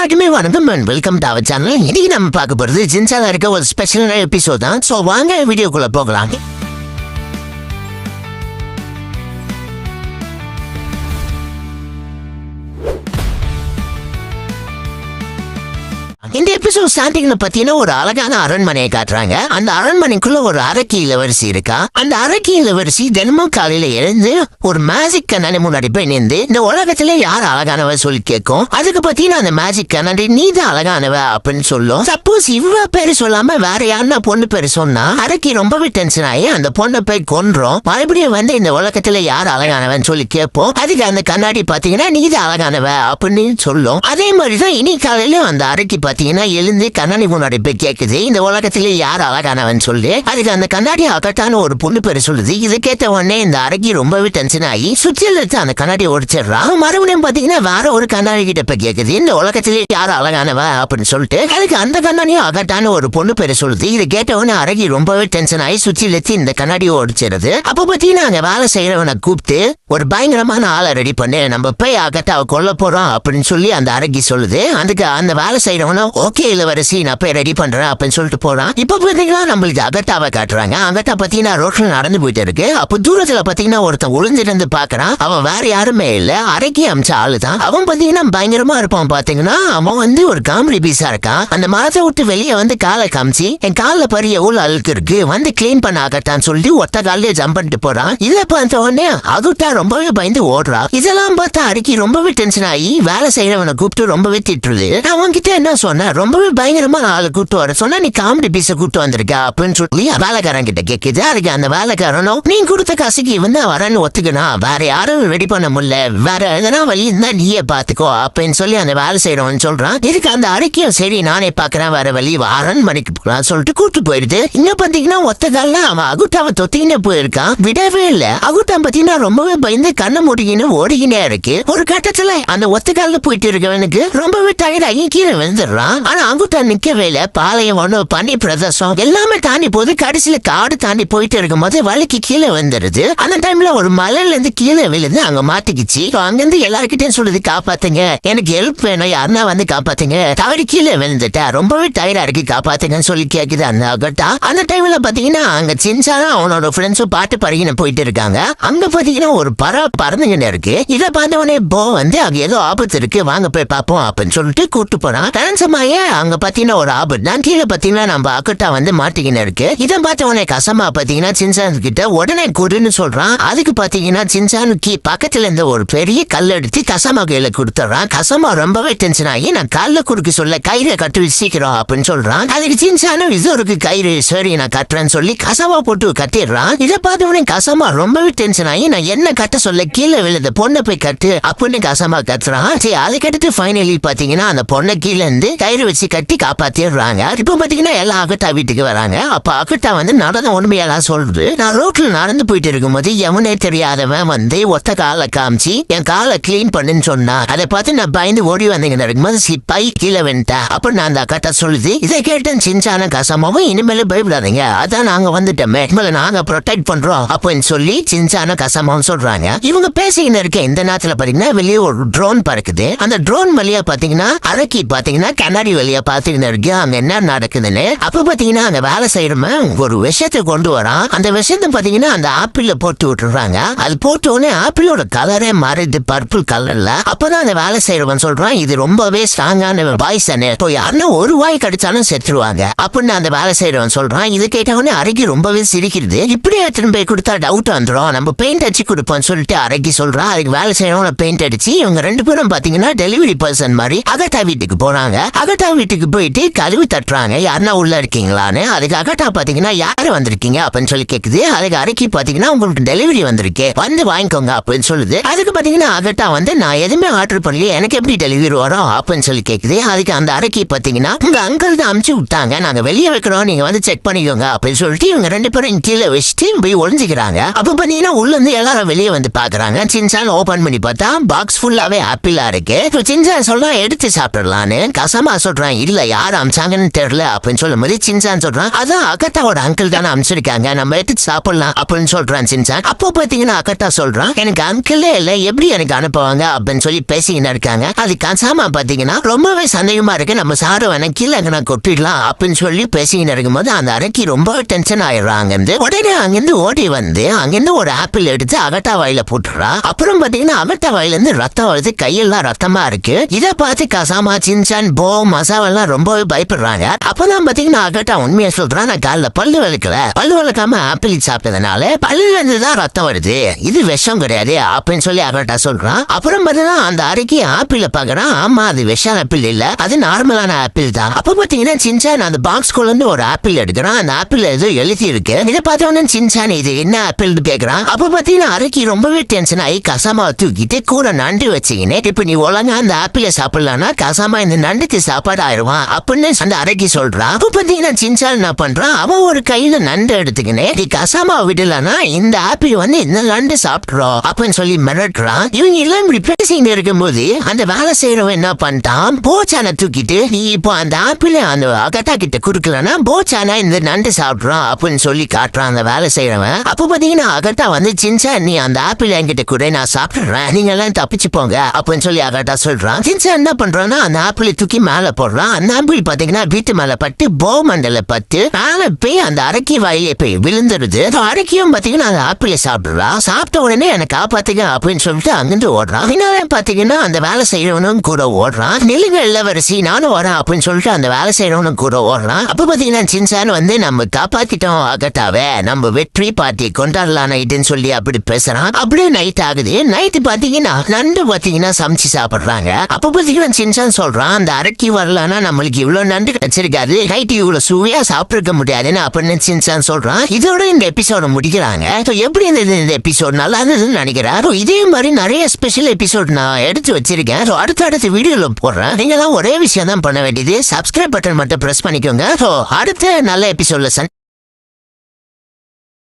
எல்லாருக்குமே வணக்கம் and welcome to our channel. இன்னைக்கு நம்ம பார்க்க போறது ஜின்சால இருக்க ஒரு ஸ்பெஷலான எபிசோட் தான். ஸோ வாங்க வீடியோக்குள்ள போகலாம். இந்த எபிசோட் ஸ்டார்டிங்ல பாத்தீங்கன்னா ஒரு அழகான அரண்மனையை காட்டுறாங்க. அந்த அரண்மனைக்குள்ள ஒரு அரக்கி இளவரசி இருக்கா. அந்த அரக்கி இளவரசி தினமும் காலையில எழுந்து ஒரு மேஜிக் கண்ணாடி முன்னாடி போய் நின்று இந்த உலகத்துல யார் அழகானவ சொல்லி கேட்கும். அதுக்கு பாத்தீங்கன்னா அந்த மேஜிக் கண்ணாடி நீதான் அழகானவ அப்படின்னு சொல்லும். சப்போஸ் இவ பேரு சொல்லாம வேற யாருன்னா பொண்ணு பேரு சொன்னா அரக்கி ரொம்பவே டென்ஷன் ஆகி அந்த பொண்ணை போய் கொன்றோம். மறுபடியும் வந்து இந்த உலகத்துல யார் அழகானவன்னு சொல்லி கேட்போம். அதுக்கு அந்த கண்ணாடி பாத்தீங்கன்னா நீதான் அழகானவ அப்படின்னு சொல்லும். அதே மாதிரிதான் இனி காலையில அந்த அரக்கி எழுந்து கண்ணாடி முன்னாடி போய் கேக்குது இந்த உலகத்திலே யார் அழகானவன் சொல்லி. அதுக்கு அந்த கண்ணாடி அகட்டான ஒரு பொண்ணு பேரு சொல்லுது. இது கேட்ட உடனே இந்த அரக்கி ரொம்பவே டென்ஷன் ஆகி சுற்றில எடுத்து அந்த கண்ணாடி உடைச்சிடுறான். மறுபடியும் பாத்தீங்கன்னா வேற ஒரு கண்ணாடி கிட்ட போய் கேக்குது இந்த உலகத்திலே யார் அழகானவ அப்படின்னு சொல்லிட்டு. அதுக்கு அந்த கண்ணாடியும் அகட்டான ஒரு பொண்ணு பேரு சொல்லுது. இது கேட்ட உடனே அரக்கி ரொம்பவே டென்ஷன் ஆகி சுற்றில எடுத்து இந்த கண்ணாடியை உடைச்சிருது. அப்ப பாத்தீங்கன்னா அங்க வேலை செய்யறவனை கூப்பிட்டு ஒரு பயங்கரமான ஆளை ரெடி பண்ணு, நம்ம போய் அகட்டாவை கொல்ல போறோம் அப்படின்னு சொல்லி அந்த அரக்கி சொல்லுது. அதுக்கு அந்த வேலை செய்யறவனும் ஓகே இளவரசி நான் போய் ரெடி பண்றேன் அப்படின்னு சொல்லிட்டு போறான். இப்ப பாத்தீங்கன்னா நம்மளுக்கு அகட்டாவை காட்டுறாங்க. அகட்டா பாத்தீங்கன்னா ரோட்ல நடந்து போயிட்டு இருக்கு. அப்ப தூரத்துல பாத்தீங்கன்னா ஒருத்தன் ஒளிஞ்சிருந்து பாக்குறான். அவன் வேற யாருமே இல்ல, அரக்கி அமிச்ச ஆளுதான். அவன் பாத்தீங்கன்னா பயங்கரமா இருப்பான். பாத்தீங்கன்னா அவன் வந்து ஒரு காமெடி பீஸா இருக்கான். அந்த மரத்தை விட்டு வெளியே வந்து காலை காமிச்சு என் காலில் பாரு எவ்வளவு அழுக்கு இருக்கு வந்து கிளீன் பண்ண ஆகட்டான்னு சொல்லி ஒத்த காலையே ஜம்ப் பண்ணிட்டு போறான். இதை பார்த்த உடனே அகுட்டா ரொம்பவே பயந்து ஓடுறா. இதெல்லாம் பார்த்தா அரக்கி ரொம்பவே டென்ஷன் ஆகி வேலை செய்யறவனை கூப்பிட்டு ரொம்பவே திட்டுருது. அவன் கிட்ட என்ன சொன்ன ரொம்பவே பயங்கரமா ஆளு கூட்டு வர சொன்னா நீ காமெடி பீஸ கூட்டு வந்திருக்க அப்படின்னு சொல்லி வேலைக்காரன் கிட்ட கேக்குது. அதுக்கு அந்த வேலைக்காரனும் நீ கொடுத்த காசுக்கு வந்து வரன்னு ஒத்துக்கணும், வேற யாரும் ரெடி பண்ண முடியல, வேற எதனா வழி இருந்தா நீயே பாத்துக்கோ அப்படின்னு சொல்லி அந்த வேலை செய்யறவன் சொல்றான். இதுக்கு அந்த அரைக்கியும் சரி நானே பாக்குறேன் வேற வழி அரண்மனைக்கு போலாம் சொல்லிட்டு கூட்டு போயிடுது. இங்க பாத்தீங்கன்னா ஒத்த கால அவன் அகுட்டாவை தொத்திக்கினே போயிருக்கான், விடவே இல்ல. அகுட்டா பாத்தீங்கன்னா ரொம்பவே பயந்து கண்ணை மூடிக்கின்னு ஓடிக்கினே இருக்கு. ஒரு கட்டத்துல அந்த ஒத்த கால போயிட்டு இருக்கவனுக்கு ரொம்பவே டயர்டாகி கீழே விழுந்துடுறான். ஆனா அங்குட்டா நிக்கவே இல்ல. பாளையம் ஒண்ணு பண்ணி பிரதேசம் எல்லாமே தாண்டி போது கடைசியில காடு தாண்டி போயிட்டு இருக்கும் போது வலிக்கு கீழே வந்துருது. அந்த டைம்ல ஒரு மலையில இருந்து கீழே விழுந்து அங்க மாட்டிக்கிச்சு. அங்கிருந்து எல்லாருக்கிட்டையும் சொல்லுது காப்பாத்துங்க, எனக்கு ஹெல்ப் வேணும், யாருன்னா வந்து காப்பாத்துங்க, தவறி கீழே விழுந்துட்டா ரொம்பவே டயர்டா இருக்கு காப்பாத்துங்கன்னு சொல்லி கேக்குது அந்த அகட்டா. அந்த டைம்ல பாத்தீங்கன்னா அங்க சின்சானா அவனோட ஃப்ரெண்ட்ஸும் பாட்டு பறகின போயிட்டு இருக்காங்க. அங்க பாத்தீங்கன்னா ஒரு பறந்துகிட்டு இருக்கு. இதை பார்த்தவனே போ வந்து அங்க ஏதோ ஆபத்து இருக்கு வாங்க போய் பாப்போம் அப்படின்னு சொல்லிட்டு கூட்டு போறான். தனசமாயே அங்க பாத்தீங்கன்னா ஒரு ஆபத்து தான். கீழே பாத்தீங்கன்னா நம்ம அக்கட்டா வந்து மாட்டிக்கின்னு இருக்கு. இதை பார்த்த உடனே கசமா பாத்தீங்கன்னா சின்சான் கிட்ட உடனே குடுன்னு சொல்றான். அதுக்கு பாத்தீங்கன்னா சின்சானுக்கு பக்கத்துல இருந்த ஒரு பெரிய கல் எடுத்து கசமா கையில கொடுத்துறான். கசமா ரொம்பவே டென்ஷன் ஆகி நான் கல்ல குறுக்கு சொல்ல கயிறை கட்டு சீக்கிரம் அப்படின்னு சொல்றான். அதுக்கு சின்சானும் இது ஒரு கயிறு சரி நான் கட்டுறேன்னு சொல்லி கசமா போட்டு கட்டிடுறான். இதை பார்த்த உடனே கசமா ரொம்பவே டென்ஷன் ஆகி நான் என்ன கட்ட சொல்ல கீழே விழுந்த பொண்ணை போய் கட்டு அப்படின்னு கசமா கட்டுறான். சரி அதை கட்டிட்டு ஃபைனலி பாத்தீங்கன்னா அந்த பொண்ணை கீழே இருந்து கயிறு வச்சு கட்டி காப்பாத்திடுறாங்க. இப்ப பாத்தீங்கன்னா எல்லா அகட்டா வீட்டுக்கு வராங்க. அப்ப அகட்டா வந்து நடந்த உண்மையெல்லாம் சொல்றது. நான் ரோட்ல நடந்து போயிட்டு இருக்கும்போது எவனே தெரியாதவன் வந்து ஒத்த காலை காமிச்சு என் காலை கிளீன் பண்ணுன்னு சொன்னா. அதை பார்த்து நான் பயந்து ஓடி வந்தீங்கன்னு இருக்கும்போது சிப்பாய் கீழே வந்துட்டேன் அப்படின்னு அந்த அக்கட்டா சொல்லுது. இதை கேட்டேன் சின்சான கசமாவும் இனிமேல பயப்படாதீங்க, அதான் நாங்க வந்துட்டோமே, இனிமேல நாங்க ப்ரொடெக்ட் பண்றோம் அப்படின்னு சொல்லி சின்சான கசமாவும் சொல்றாங்க. இவங்க பேசிக்கின்னு இருக்க இந்த நேரத்துல பாத்தீங்கன்னா வெளியே ஒரு ட்ரோன் பறக்குது. அந்த ட்ரோன் வழியா பாத்தீங்கன்னா அரக்கி பாத்தீங்கன்னா கண்ணாடி வழியா பாத்தீங்கன்னா இருக்கு அங்க என்ன நடக்குதுன்னு. அப்ப பாத்தீங்கன்னா அங்க வேலை செய்யறவன் ஒரு விஷயத்தை கொண்டு வரான். அந்த விஷயத்தை பாத்தீங்கன்னா அந்த ஆப்பிள்ல போட்டு விட்டுறாங்க. அது போட்ட உடனே ஆப்பிளோட கலரே மாறிது பர்பிள் கலர்ல. அப்பதான் அந்த வேலை செய்யறவன் சொல்றான் இது ரொம்பவே ஸ்ட்ராங்கான பாய்சன், யாருன்னா ஒரு வாய் கடிச்சாலும் செத்துருவாங்க அப்படின்னு அந்த வேலை செய்யறவன் சொல்றான். இது கேட்டவனே அரக்கி ரொம்பவே சிரிக்கிறது. இப்படியே எடுத்துட்டு போய் கொடுத்தா டவுட் வந்துடும், நம்ம பெயிண்ட் அடிச்சு கொடுப்போம்னு சொல்லிட்டு அரக்கி சொல்றான். அதுக்கு வேலை செய்யறவன பெயிண்ட் அடிச்சு இவங்க ரெண்டு பேரும் பாத்தீங்கன்னா டெலிவரி பர்சன் மாதிரி அகட்டா வீட்டுக்கு போறாங்க. அகட்டா வீட்டுக்கு போயிட்டு கழுவி தட்டுறாங்க யாருன்னா உள்ள இருக்கீங்களான்னு. அதுக்கு அகட்டா பாத்தீங்கன்னா யாரு வந்திருக்கீங்க அப்படின்னு சொல்லி கேக்குது. அதுக்கு அரக்கி பாத்தீங்கன்னா உங்களுக்கு டெலிவரி வந்திருக்கு வந்து வாங்கிக்கோங்க அப்படின்னு சொல்லுது. அதுக்கு பாத்தீங்கன்னா அகட்டா வந்து நான் எதுவுமே ஆர்டர் பண்ணல எனக்கு எப்படி டெலிவரி வரும் அப்படின்னு சொல்லி கேக்குது. அதுக்கு அந்த அரக்கி பாத்தீங்கன்னா உங்க அங்கிள் தான் அமுச்சு விட்டாங்க, நாங்க வெளியே வைக்கிறோம், நீங்க வந்து செக் பண்ணிக்கோங்க அப்படின்னு சொல்லிட்டு இவங்க ரெண்டு பேரும் கீழே வச்சுட்டு போய் ஒளிஞ்சுக்கிறாங்க. அப்ப பாத்தீங்கன்னா உள்ள இருந்து எல்லாரும் வெளியே வந்து பாக்குறாங்க. சின்சான் ஓபன் பண்ணி பார்த்தா பாக்ஸ் ஃபுல்லாவே ஆப்பிளா இருக்கு. சின்சான் சொல்றான் எடுத்து சாப்பிடலான்னு. கசாமா சொல்றான் இல்ல யார் அமிச்சாங்கன்னு தெரியல அப்படின்னு சொல்லும் போது சின்சான் சொல்றான் அதான் அகட்டாவோட அங்கிள் தானே அமிச்சிருக்காங்க, நம்ம எடுத்து சாப்பிடலாம் அப்படின்னு சொல்றான் சின்சான். அப்போ பாத்தீங்கன்னா அகட்டா சொல்றான் எனக்கு அங்கிளே இல்ல எப்படி எனக்கு அனுப்புவாங்க அப்படின்னு சொல்லி பேசிக்கிட்டு இருக்காங்க. அது கசாமா பாத்தீங்கன்னா ரொம்பவே சந்தேகமா இருக்கு, நம்ம சாரு வேணா கீழே நான் கொட்டிடலாம் அப்படின்னு சொல்லி பேசிக்கிட்டு இருக்கும்போது அந்த அரைக்கி ரொம்ப டென்ஷன் ஆயிடுறாங்க. உடனே அங்கிருந்து ஓடி வந்து அங்கிருந்து ஒரு ஆப்பிள் எடுத்து அகட்டா வாயில போட்டுறா. அப்புறம் பாத்தீங்கன்னா அகட்டா வாயில இருந்து ரத்தம் வருது, கையெல்லாம் ரத்தமா இருக்கு. இதை பார்த்து கசாமா சின்சான் போ மசாவெல்லாம் ரொம்பவே பயப்படுறாங்க. அப்பதான் பாத்தீங்கன்னா அகட்டா உண்மையா சொல்றான் நான் காலைல பல்லு விளக்கல, பல்லு விளக்காம ஆப்பிள் சாப்பிட்டதுனால பல்லுல இருந்துதான் ரத்தம் வருது, இது விஷம் கிடையாது அப்படின்னு சொல்லி அகட்டா சொல்றான். அப்புறம் பாத்தீங்கன்னா அந்த அரைக்கி ஆப்பிள பாக்குறான். ஆமா அது விஷம் ஆப்பிள் இல்ல, அது நார்மலான ஆப்பிள் தான். அப்ப பாத்தீங்கன்னா சின்சான் அந்த பாக்ஸ்குள்ள இருந்து ஒரு ஆப்பிள் எடுக்கிறான். அந்த ஆப்பிள் ஏதோ எழுதி இருக்கு. இதை பார்த்தவன சின்சான் இது என்ன ஆப்பிள் கேக்குறான். அப்ப பாத்தீங்கன்னா அரைக்கி ரொம்பவே டென்ஷன் ஆகி கசாமா தூக்கிட்டு கூட நண்டு வச்சுக்கினே இப்ப நீ ஒழுங்கா அந்த ஆப்பிள சாப்பிடலாம்னா கசாமா இந்த நண்டுக்கு சாப்பாடு ஆயிடுவான் அப்படின்னு அந்த அரைக்கி சொல்றான். அப்ப பாத்தீங்கன்னா சின்சான் என்ன பண்றான், அவன் ஒரு கையில நண்டு எடுத்துக்கினே நீ கசாமா விடலன்னா இந்த ஆப்பிள் வந்து இந்த நண்டு சாப்பிடுறோம் அப்படின்னு சொல்லி மிரட்டுறான். இவங்க எல்லாம் இப்படி பேசிட்டு இருக்கும் போது அந்த வேலை செய்யறவன் என்ன பண்ணிட்டான், போச்சான தூக்கிட்டு நீ இப்போ அந்த ஆப்பிள் அந்த அகட்டா கிட்ட குடுக்கலன்னா போச்சானா இந்த நண்டு சாப்பிடுறான் அப்படின்னு சொல்லி காட்டுறான் அந்த வேலை செய்யறவன். அப்ப பாத்தீங்கன்னா அகட்டா வந்து சின்சான் நீ அந்த ஆப்பிள் என்கிட்ட கூட நான் சாப்பிடுறேன், நீங்க எல்லாம் தப்பிச்சு போங்க அப்படின்னு சொல்லி அகட்டா சொல்றான். சின்சான் என்ன பண்றான்னா அந்த ஆப்பிளை தூக்கி மேல போடுறான். அந்த ஆப்பிள் பாத்தீங்கன்னா வீட்டு மேல பட்டு போ மண்டல பட்டு மேல போய் அந்த அரைக்கி வாயிலே போய் விழுந்துருது. அரைக்கியும் பாத்தீங்கன்னா அந்த ஆப்பிளை சாப்பிடுறா. சாப்பிட்ட உடனே எனக்கு காப்பாத்துங்க அப்படின்னு சொல்லிட்டு அங்கிருந்து ஓடுறான். பின்னால பாத்தீங்கன்னா அந்த வேலை செய்யறவனும் கூட ஓடுறான். நெல்லுங்க இளவரசி நானும் வரேன் அப்படின்னு சொல்லிட்டு அந்த வேலை செய்யறவனும் கூட ஓடுறான். அப்ப பாத்தீங்கன்னா சின்சான் வந்து நம்ம காப்பாத்திட்டோம் அகட்டாவே, நம்ம வெற்றி பார்ட்டி கொண்டாடலாம் நைட்டுன்னு சொல்லி அப்படி பேசுறான். அப்படியே நைட் ஆகுது. நைட்டு பாத்தீங்கன்னா நண்டு பாத்தீங்கன்னா சமைச்சு சாப்பிடுறாங்க. அப்ப பாத்தீங்கன்னா சின்சான் சொல்றான் அந்த அரைக்கி வரலன்னா நம்மளுக்கு இவ்வளவு நண்டு கிடைச்சிருக்காது, நைட்டு இவ்வளவு சுவையா சாப்பிட்டுருக்க முடியாதுன்னு அப்படின்னு சின்சான் சொல்றான். இதோட இந்த எபிசோட முடிக்கிறாங்க. எப்படி இந்த எபிசோட் நல்லா இருந்ததுன்னு நினைக்கிறேன். இதே மாதிரி நிறைய ஸ்பெஷல் எபிசோட் நான் எடுத்து வச்சிருக்கேன். அடுத்த வீடியோல போடுறேன். நீங்க ஒரே விஷயம் தான் பண்ண வேண்டியது, சப்ஸ்கிரைப் பட்டன் மட்டும் பிரஸ் பண்ணிக்கோங்க. அடுத்த நல்ல எபிசோட்ல